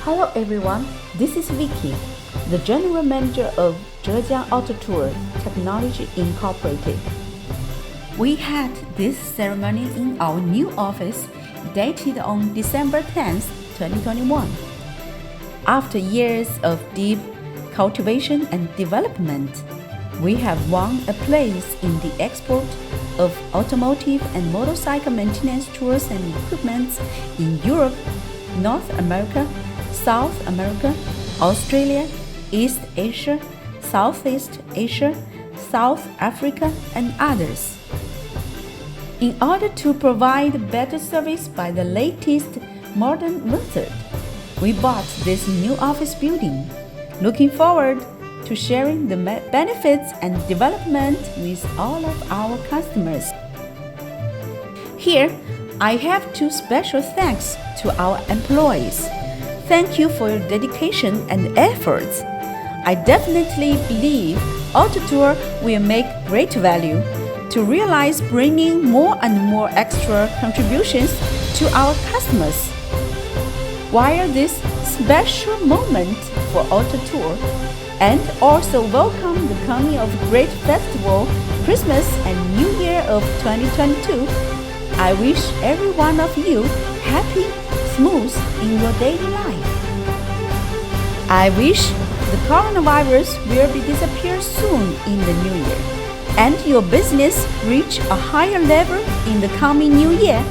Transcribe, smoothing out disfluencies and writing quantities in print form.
Hello everyone, this is Vicky, the General Manager of Zhejiang Automotive Technology Incorporated. We had this ceremony in our new office dated on December 10, 2021. After years of deep cultivation and development, we have won a place in the export of automotive and motorcycle maintenance tools and equipment in Europe, North America, South America, Australia, East Asia, Southeast Asia, South Africa, and others. In order to provide better service by the latest modern method, we bought this new office building. Looking forward to sharing the benefits and development with all of our customers. Here, I have two special thanks to our employees. Thank you for your dedication and efforts. I definitely believe Autotour will make great value to realize bringing more and more extra contributions to our customers. While this special moment for Autotour, and also welcome the coming of great festival, Christmas and New Year of 2022, I wish every one of you happy, smooth in your daily life. I wish the coronavirus will be disappear soon in the new year, and your business reach a higher level in the coming new year.